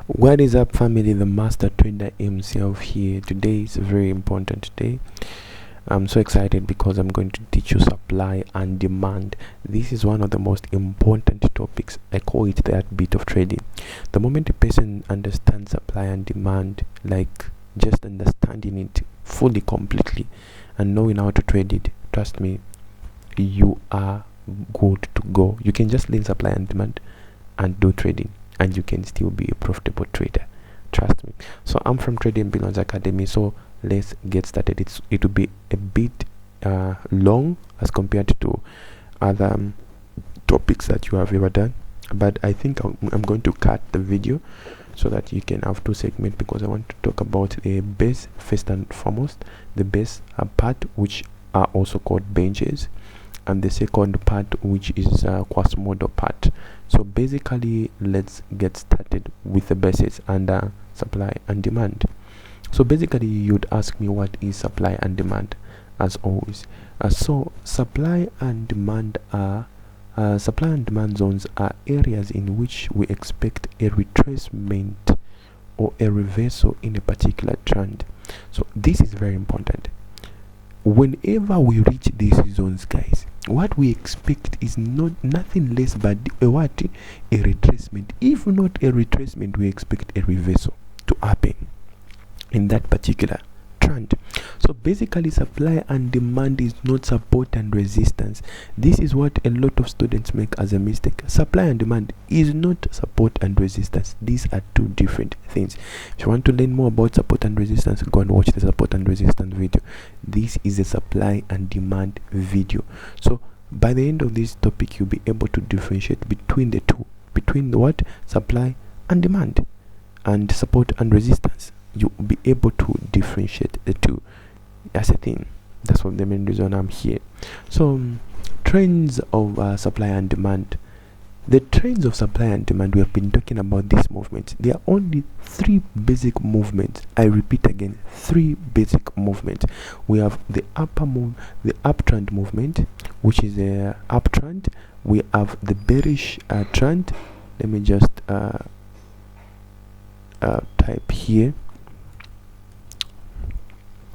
What is up, family? The master trader himself here. Today is a very important day. I'm so excited because I'm going to teach you supply and demand. This is one of the most important topics. I call it the heartbeat of trading. The moment a person understands supply and demand, like just understanding it fully, completely, and knowing how to trade it, trust me, you are good to go. You can just learn supply and demand and do trading, and you can still be a profitable trader. Trust me. So I'm from Trading Billions Academy. So let's get started. It will be a bit long as compared to other topics that you have ever done, but I think I'm going to cut the video so that you can have two segments, because I want to talk about the base first and foremost, the base part, which are also called benches, and the second part, which is Quasimodo part. So basically, let's get started with the basis and supply and demand. So basically, you'd ask me, what is supply and demand? As always, so supply and demand zones are areas in which we expect a retracement or a reversal in a particular trend. So this is very important. Whenever we reach these zones, guys, what we expect is nothing less but a retracement. If not a retracement, we expect a reversal to happen in that particular trend. So basically, supply and demand is not support and resistance. This is what a lot of students make as a mistake. Supply and demand is not support and resistance. These are two different things. If you want to learn more about support and resistance, go and watch the support and resistance video. This is a supply and demand video. So by the end of this topic, you'll be able to differentiate between the two, between the what? Supply and demand, and support and resistance. You'll be able to differentiate the two. That's a thing. That's what the main reason I'm here. So trends of supply and demand. The trends of supply and demand, we have been talking about these movements. There are only three basic movements. I repeat again, three basic movements. We have the uptrend movement, which is a uptrend. We have the bearish trend. Let me just type here.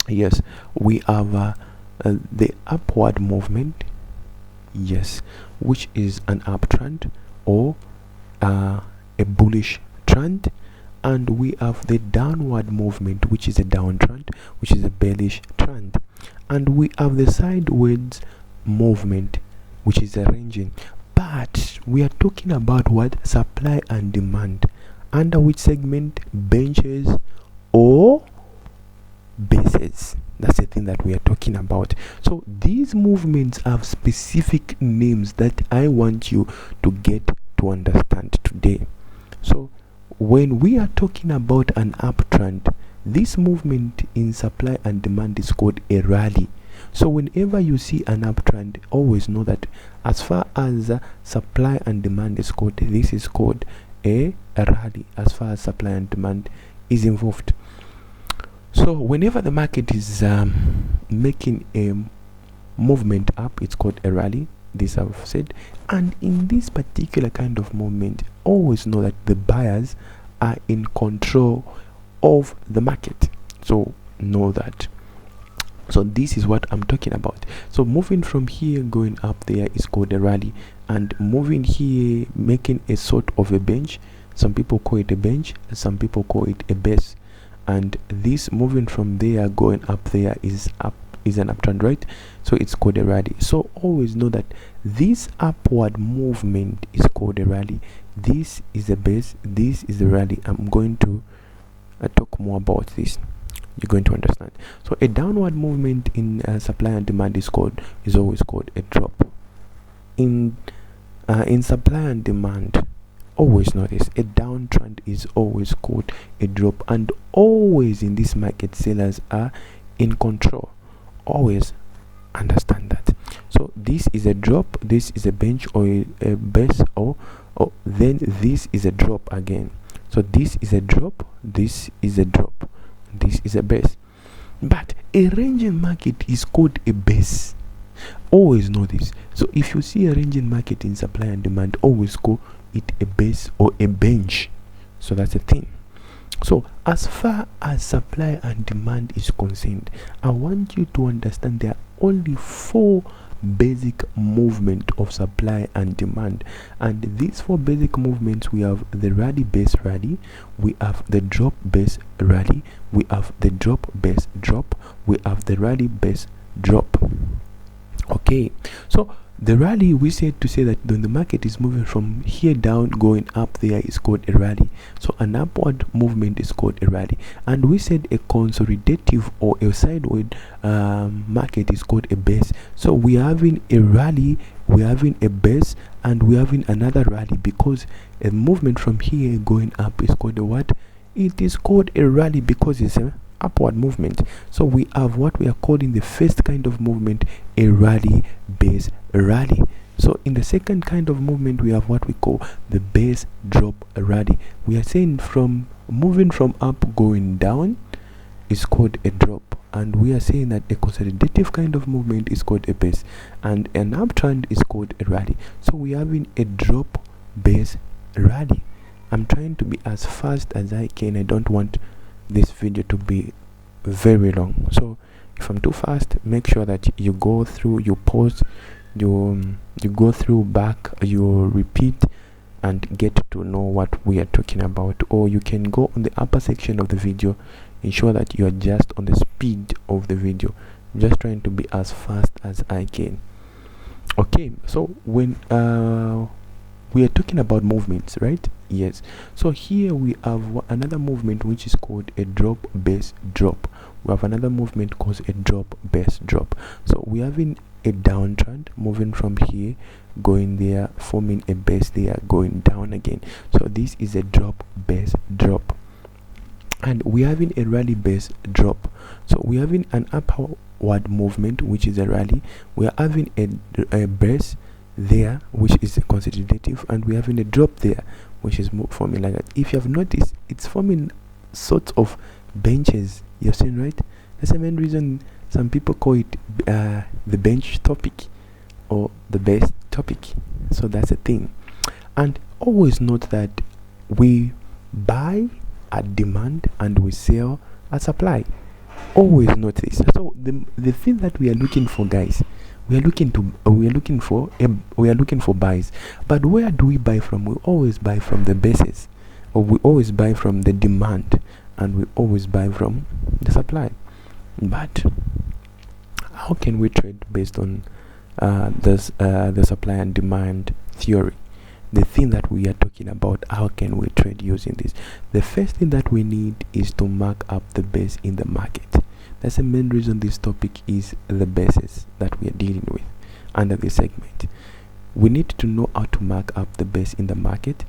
Yes, we have the upward movement, yes, which is an uptrend or a bullish trend, and we have the downward movement, which is a downtrend, which is a bearish trend, and we have the sideways movement, which is a ranging. But we are talking about what? Supply and demand. Under which segment? Benches or bases. That's the thing that we are talking about. So these movements have specific names that I want you to get to understand today. So when we are talking about an uptrend, this movement in supply and demand is called a rally. So whenever you see an uptrend, always know that as far as supply and demand is called, this is called a rally as far as supply and demand is involved. So whenever the market is making a movement up, it's called a rally. This I've said. And in this particular kind of movement, always know that the buyers are in control of the market. So know that. So this is what I'm talking about. So moving from here going up there is called a rally, and moving here making a sort of a bench. Some people call it a bench, some people call it a base. And this moving from there going up there is an uptrend, right? So it's called a rally. So always know that this upward movement is called a rally. This is a base, this is a rally. I'm going to talk more about this. You're going to understand. So a downward movement in supply and demand is always called a drop. In supply and demand, always notice a downtrend is always called a drop, and always in this market sellers are in control. Always understand that. So this is a drop, this is a bench or a base, or then this is a drop again. So this is a drop, this is a drop, this is a base. But a ranging market is called a base. Always know this. So if you see a ranging market in supply and demand, always call it a base or a bench. So that's the thing. So as far as supply and demand is concerned, I want you to understand there are only four basic movement of supply and demand, and these four basic movements, we have the rally base rally, we have the drop base rally, we have the drop base drop, we have the rally base drop. Okay, so the rally, we said to say that when the market is moving from here down going up, there is called a rally. So an upward movement is called a rally, and we said a consolidative or a sideways market is called a base. So we are having a rally, we are having a base, and we are having another rally, because a movement from here going up is called a what? It is called a rally because it's a upward movement. So we have what we are calling the first kind of movement, a rally base rally. So in the second kind of movement, we have what we call the base drop rally. We are saying from moving from up going down is called a drop, and we are saying that a consolidative kind of movement is called a base, and an uptrend is called a rally. So we are having a drop base rally. I'm trying to be as fast as I can. I don't want this video to be very long, so if I'm too fast, make sure that you go through, you pause, you go through back, you repeat and get to know what we are talking about. Or you can go on the upper section of the video, ensure that you are just on the speed of the video. I'm just trying to be as fast as I can. Okay, so when we are talking about movements, right? Yes. So here we have another movement which is called a drop base drop. We have another movement called a drop base drop. So we are having a downtrend moving from here going there, forming a base there, going down again. So this is a drop base drop, and we are having a rally base drop. So we are having an upward movement which is a rally, we are having a base there which is a consolidative, and we're having a drop there which is forming like that. If you have noticed, it's forming sorts of benches. You've seen, right? That's the main reason some people call it the bench topic or the base topic. So that's a thing. And always note that we buy at demand and we sell at supply. Always note this. So the thing that we are looking for, guys, we are looking for buys. But where do we buy from? We always buy from the bases, or we always buy from the demand, and we always buy from the supply. But how can we trade based on the supply and demand theory? The thing that we are talking about, how can we trade using this? The first thing that we need is to mark up the base in the market. That's the main reason this topic is the basis that we are dealing with under this segment. We need to know how to mark up the base in the market.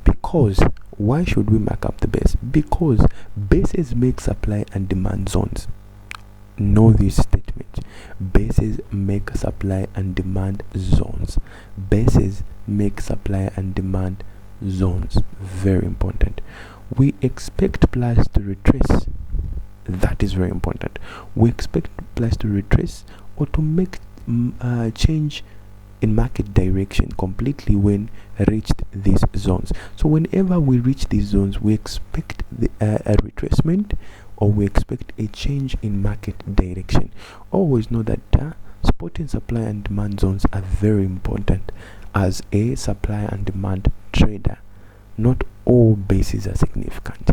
Because why should we mark up the base? Because bases make supply and demand zones. Know this statement. Bases make supply and demand zones. Bases make supply and demand zones. Very important. We expect price to retrace. That is very important. We expect price to retrace or to make change in market direction completely when reached these zones. So whenever we reach these zones, we expect a retracement, or we expect a change in market direction. Always know that spotting supply and demand zones are very important as a supply and demand trader. Not all bases are significant.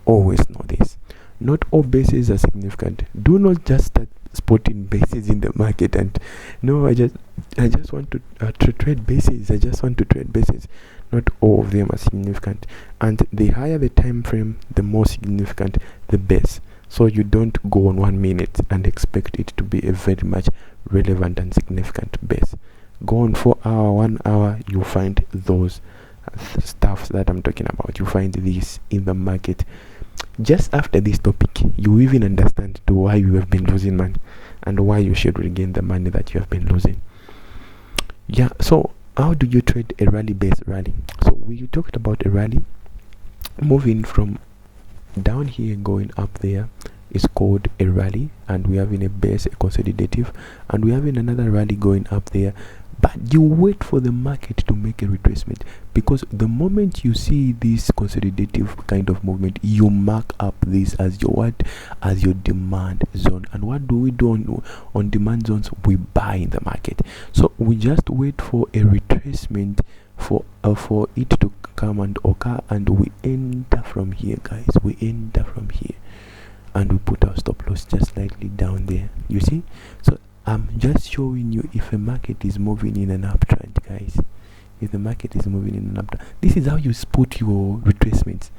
Always know this. Not all bases are significant. Do not just start spotting bases in the market and no, I just want to trade bases. I just want to trade bases. Not all of them are significant, and the higher the time frame, the more significant the base. So you don't go on 1 minute and expect it to be a very much relevant and significant base. Go on 4 hour, 1 hour, you find those stuffs that I'm talking about. You find this in the market. Just after this topic, you even understand to why you have been losing money and why you should regain the money that you have been losing. Yeah, so how do you trade a rally based rally? So we talked about a rally moving from down here going up there is called a rally, and we have in a base a consolidative, and we have in another rally going up there but you wait for the market to make a retracement, because the moment you see this consolidative kind of movement, you mark up this as your what, as your demand zone. And what do we do on demand zones? We buy in the market. So we just wait for a retracement for it to come and occur, and we enter from here, guys. We enter from here and we put our stop loss just slightly down there, you see. So I'm just showing you if a market is moving in an uptrend, guys. If the market is moving in an uptrend, this is how you spot your retracements.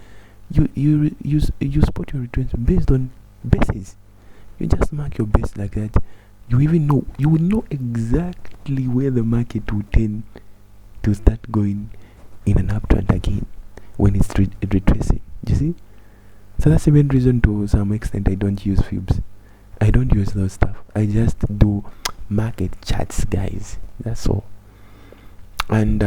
You spot your retracements based on bases. You just mark your base like that. You will know exactly where the market will tend to start going in an uptrend again when it's retracing. You see? So that's the main reason, to some extent, I don't use fibs. I don't use those stuff. I just do market charts, guys. That's all. And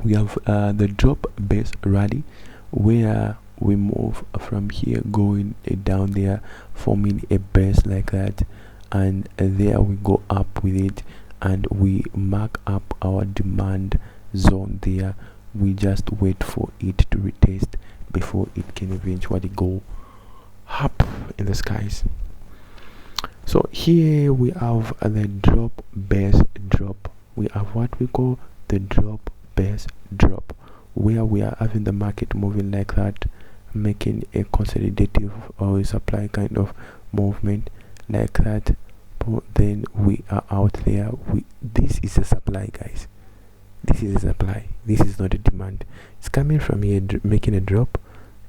we have the drop base rally, where we move from here going down there, forming a base like that, and there we go up with it, and we mark up our demand zone there. We just wait for it to retest before it can eventually go up in the skies. So here we have the drop base drop. We have what we call the drop base drop, where we are having the market moving like that, making a consolidative or a supply kind of movement like that. But then we are out there. This is a supply, guys. This is a supply. This is not a demand. It's coming from here, making a drop,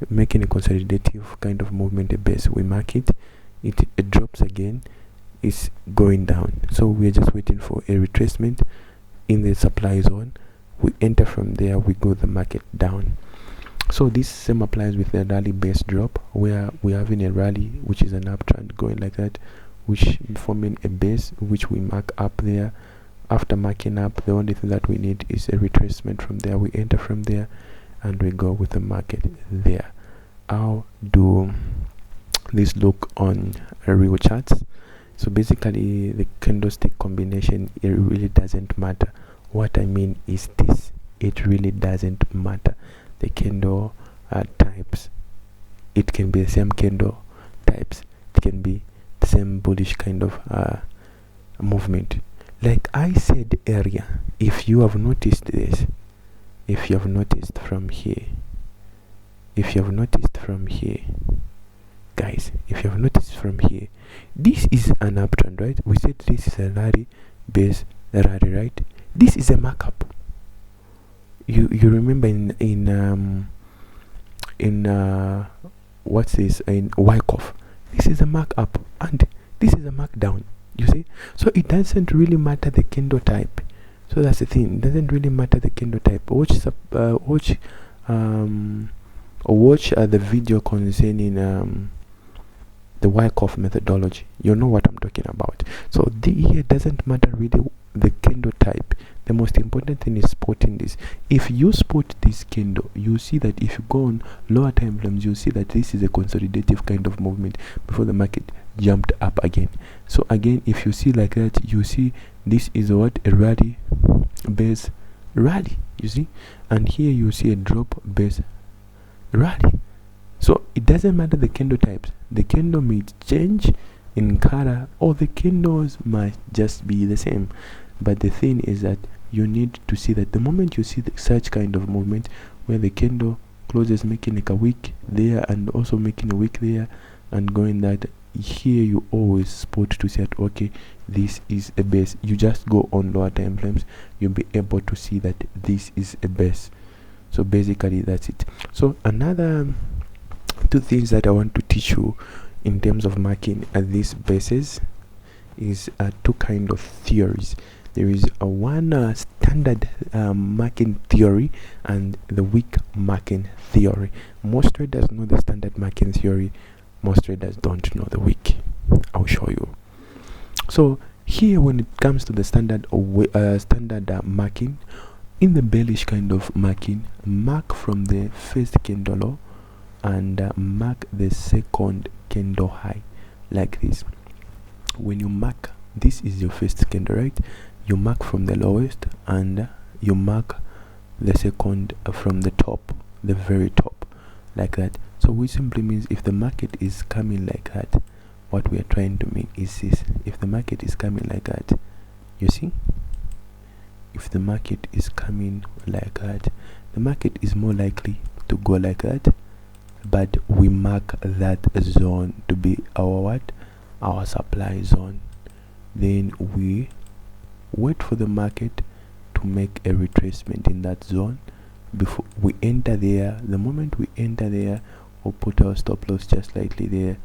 making a consolidative kind of movement, a base. We mark it, it drops again, it's going down. So we're just waiting for a retracement in the supply zone. We enter from there, we go the market down. So this same applies with the rally base drop, where we're having a rally which is an uptrend going like that, which forming a base which we mark up there. After marking up, the only thing that we need is a retracement from there. We enter from there and we go with the market there. How do this look on real charts? So basically, the candlestick combination, it really doesn't matter. What I mean is this: it really doesn't matter the candle types. It can be the same candle types. It can be the same bullish kind of movement. Like I said earlier, if you have noticed this, if you have noticed from here, guys, if you have noticed from here, this is an uptrend, right? We said this is a rally base rally, right? This is a markup. You remember in what's this, in Wyckoff, this is a markup and this is a markdown. You see, so it doesn't really matter the candle type. So that's the thing, it doesn't really matter the candle type. Watch the video concerning the Wyckoff methodology. You know what I'm talking about. So here doesn't matter really the candle type. The most important thing is spotting this. If you spot this candle, you see that if you go on lower time frames, you see that this is a consolidative kind of movement before the market jumped up again. So again, if you see like that, you see this is what, a rally base rally, you see, and here you see a drop base rally. So it doesn't matter the candle types. The candle may change in color, or the candles might just be the same, but the thing is that you need to see that the moment you see such kind of movement where the candle closes making like a wick there and also making a wick there and going that, here you always spot to say that okay, this is a base. You just go on lower time frames, you'll be able to see that this is a base. So basically that's it. So another two things that I want to teach you in terms of marking these bases is two kind of theories. There is one standard marking theory and the wick marking theory. Most traders know the standard marking theory, most traders don't know the wick. I'll show you. So here, when it comes to the standard marking, in the bearish kind of marking, mark from the first candle low and mark the second candle high like this. When you mark, this is your first candle, right? you mark from the lowest and you mark the second from the top, the very top, like that. So which simply means if the market is coming like that, what we are trying to mean is this: if the market is coming like that, you see, if the market is coming like that, the market is more likely to go like that, but we mark that zone to be our what? Our supply zone. Then we wait for the market to make a retracement in that zone before we enter there. The moment we enter there, we'll put our stop loss just slightly there,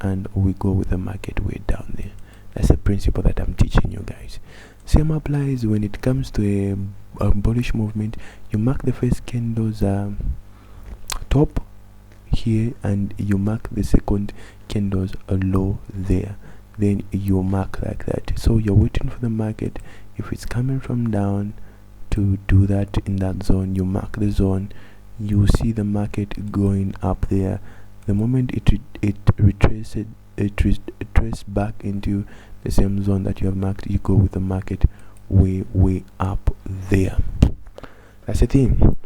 and we go with the market way down there. That's a principle that I'm teaching you guys. Same applies when it comes to a bullish movement. You mark the first candle's top here, and you mark the second candle's low there. Then you mark like that. So you're waiting for the market. If it's coming from down to do that in that zone, you mark the zone. You see the market going up there. The moment it retraces back into the same zone that you have marked, you go with the market way up there. That's the thing.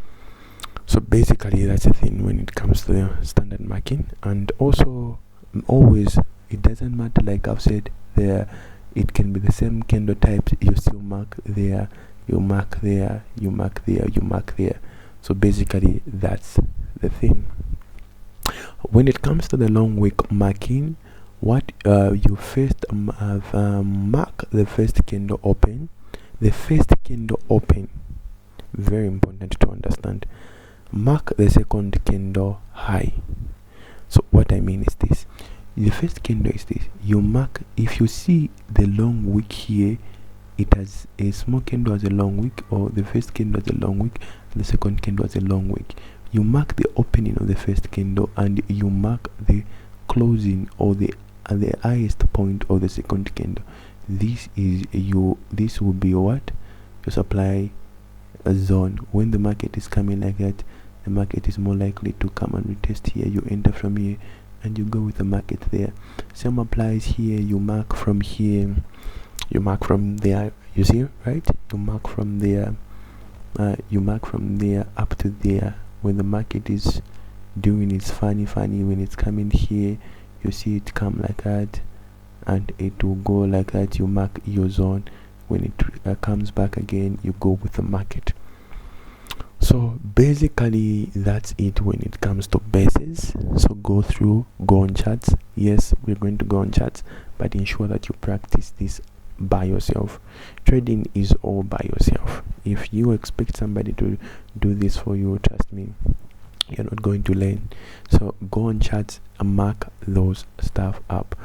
So basically that's the thing when it comes to the standard marking. And also always, it doesn't matter, like I've said there, it can be the same candle types. You still mark there, you mark there, you mark there, you mark there. So basically that's the thing. When it comes to the long wick marking, what you first mark the first candle open. The first candle open, very important to understand. Mark the second candle high. So what I mean is this: the first candle is this. You mark, if you see the long wick here, it has a small candle as a long wick, or the first candle as a long wick, the second candle as a long wick. You mark the opening of the first candle, and you mark the closing or the highest point of the second candle. This will be what? Your supply zone. When the market is coming like that, the market is more likely to come and retest here. You enter from here and you go with the market there. Same applies here. You mark from here, you mark from there, you see, right? You mark from there, you mark from there up to there. When the market is doing its funny when it's coming here, you see it come like that and it will go like that. You mark your zone. When it comes back again, you go with the market. So basically that's it when it comes to basis. So go on charts. Yes, we're going to go on charts, but ensure that you practice this by yourself. Trading is all by yourself. If you expect somebody to do this for you, trust me, you're not going to learn. So go on charts and mark those stuff up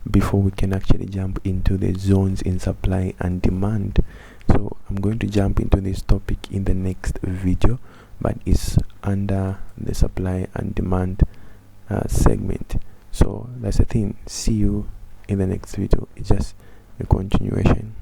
before we can actually jump into the zones in supply and demand. So I'm going to jump into this topic in the next video, but it's under the supply and demand segment. So that's the thing. See you in the next video. It's just a continuation.